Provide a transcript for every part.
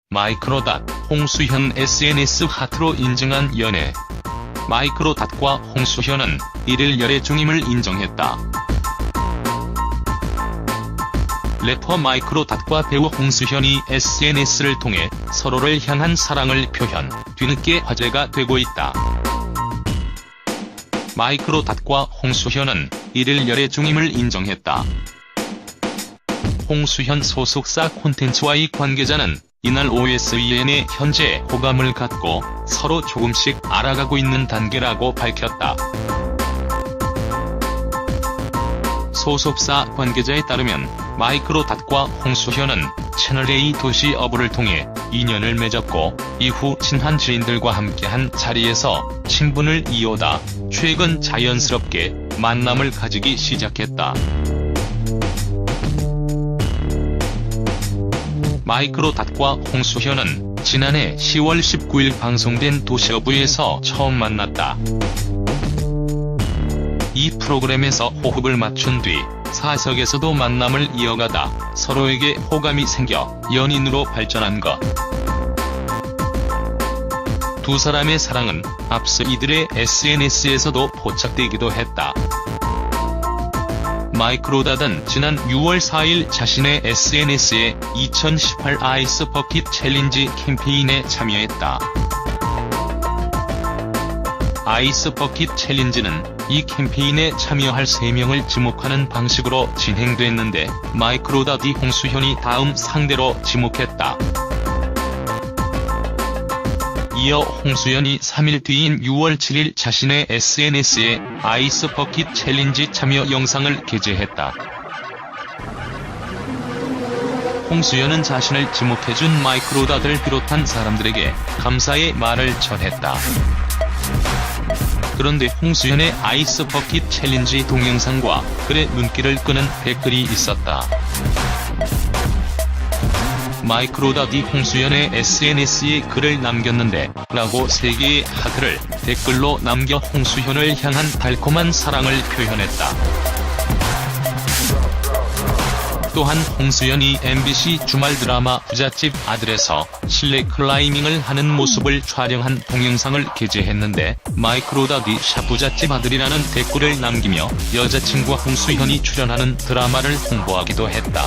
마이크로닷, 홍수현 SNS 하트로 인증한 연애. 마이크로닷과 홍수현은 1일 열애 중임을 인정했다. 래퍼 마이크로닷과 배우 홍수현이 SNS를 통해 서로를 향한 사랑을 표현, 뒤늦게 화제가 되고 있다. 마이크로닷과 홍수현은 1일 열애 중임을 인정했다. 홍수현 소속사 콘텐츠와의 관계자는 이날 OSEN에 현재 호감을 갖고 서로 조금씩 알아가고 있는 단계라고 밝혔다. 소속사 관계자에 따르면 마이크로닷과 홍수현은 채널A 도시 어부를 통해 인연을 맺었고 이후 친한 지인들과 함께한 자리에서 친분을 이어다 최근 자연스럽게 만남을 가지기 시작했다. 마이크로닷과 홍수현은 지난해 10월 19일 방송된 도시어부에서 처음 만났다. 이 프로그램에서 호흡을 맞춘 뒤 사석에서도 만남을 이어가다 서로에게 호감이 생겨 연인으로 발전한 것. 두 사람의 사랑은 앞서 이들의 SNS에서도 포착되기도 했다. 마이크로닷은 지난 6월 4일 자신의 SNS에 2018 아이스 버킷 챌린지 캠페인에 참여했다. 아이스 버킷 챌린지는 이 캠페인에 참여할 3명을 지목하는 방식으로 진행됐는데 마이크로닷이 홍수현이 다음 상대로 지목했다. 이어 홍수현이 3일 뒤인 6월 7일 자신의 SNS에 아이스 버킷 챌린지 참여 영상을 게재했다. 홍수현은 자신을 지목해준 마이크로닷을 비롯한 사람들에게 감사의 말을 전했다. 그런데 홍수현의 아이스 버킷 챌린지 동영상과 글에 눈길을 끄는 댓글이 있었다. 마이크로닷이 홍수현의 SNS에 글을 남겼는데 라고 3개의 하트를 댓글로 남겨 홍수현을 향한 달콤한 사랑을 표현했다. 또한 홍수현이 MBC 주말 드라마 부잣집 아들에서 실내 클라이밍을 하는 모습을 촬영한 동영상을 게재했는데 마이크로닷이 부잣집 아들이라는 댓글을 남기며 여자친구와 홍수현이 출연하는 드라마를 홍보하기도 했다.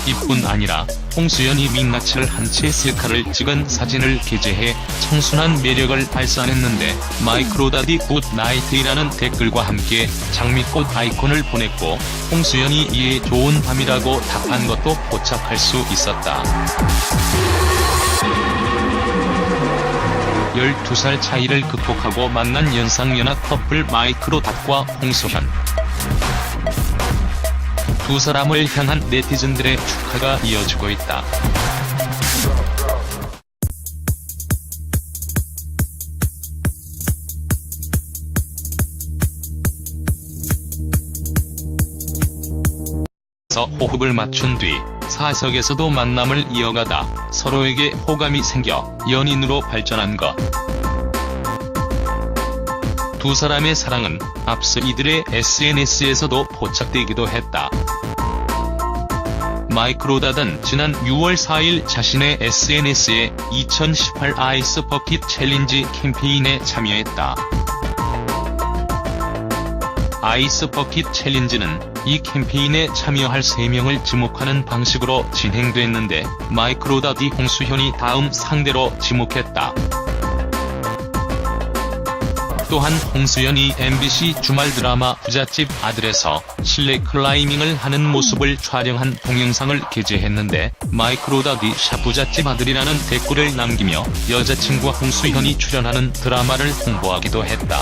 이뿐 아니라 홍수현이 민낯을 한 채 셀카를 찍은 사진을 게재해 청순한 매력을 발산했는데 마이크로닷이 굿나이트이라는 댓글과 함께 장미꽃 아이콘을 보냈고 홍수현이 이에 좋은 밤이라고 답한 것도 포착할 수 있었다. 12살 차이를 극복하고 만난 연상연하 커플 마이크로닷과 홍수현. 두 사람을 향한 네티즌들의 축하가 이어지고 있다. 호흡을 맞춘 뒤 사석에서도 만남을 이어가다 서로에게 호감이 생겨 연인으로 발전한 것. 두 사람의 사랑은 앞서 이들의 SNS에서도 포착되기도 했다. 마이크로닷은 지난 6월 4일 자신의 SNS에 2018 아이스 버킷 챌린지 캠페인에 참여했다. 아이스 버킷 챌린지는 이 캠페인에 참여할 3명을 지목하는 방식으로 진행됐는데 마이크로닷이 홍수현이 다음 상대로 지목했다. 또한 홍수현이 MBC 주말 드라마 부잣집 아들에서 실내 클라이밍을 하는 모습을 촬영한 동영상을 게재했는데 마이크로닷이 부잣집 아들이라는 댓글을 남기며 여자친구와 홍수현이 출연하는 드라마를 홍보하기도 했다.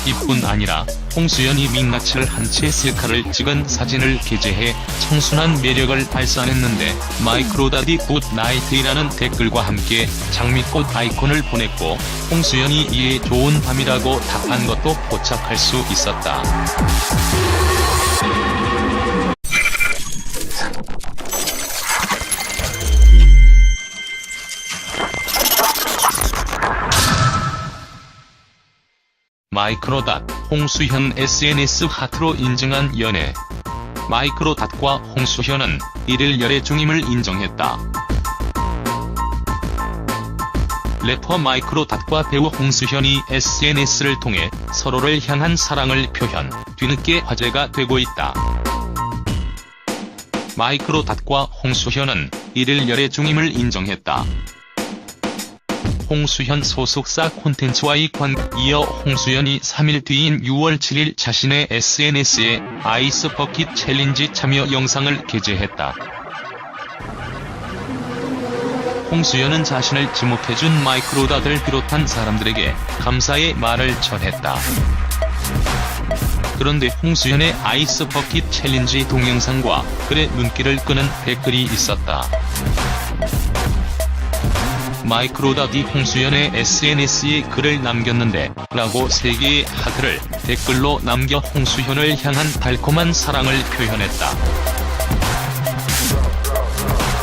이뿐 아니라 홍수현이 민낯을 한 채 셀카를 찍은 사진을 게재해 청순한 매력을 발산했는데 마이크로닷이 굿나이트이라는 댓글과 함께 장미꽃 아이콘을 보냈고 홍수현이 이에 좋은 밤이라고 답한 것도 포착할 수 있었다. 마이크로닷, 홍수현 SNS 하트로 인증한 연애. 마이크로닷과 홍수현은 1일 열애 중임을 인정했다. 래퍼 마이크로닷과 배우 홍수현이 SNS를 통해 서로를 향한 사랑을 표현, 뒤늦게 화제가 되고 있다. 마이크로닷과 홍수현은 1일 열애 중임을 인정했다. 홍수현 소속사 콘텐츠와의 이어 홍수현이 3일 뒤인 6월 7일 자신의 SNS에 아이스 버킷 챌린지 참여 영상을 게재했다. 홍수현은 자신을 지목해준 마이크로닷을 비롯한 사람들에게 감사의 말을 전했다. 그런데 홍수현의 아이스 버킷 챌린지 동영상과 글에 눈길을 끄는 댓글이 있었다. 마이크로닷이 홍수현의 SNS에 글을 남겼는데 라고 3개의 하트를 댓글로 남겨 홍수현을 향한 달콤한 사랑을 표현했다.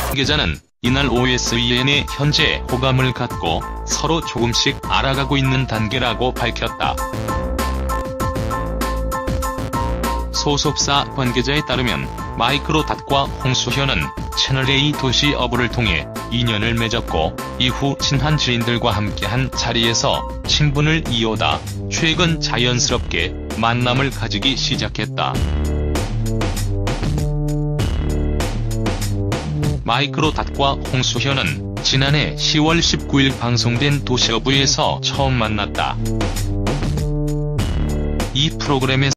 관계자는 이날 OSEN에 현재 호감을 갖고 서로 조금씩 알아가고 있는 단계라고 밝혔다. 소속사 관계자에 따르면 마이크로닷과 홍수현은 채널A 도시 어부를 통해 인연을 맺었고 이후 친한 지인들과 함께한 자리에서 친분을 이어다 최근 자연스럽게 만남을 가지기 시작했다. 마이크로닷과 홍수현은 지난해 10월 19일 방송된 도시어부에서 처음 만났다. 이 프로그램에서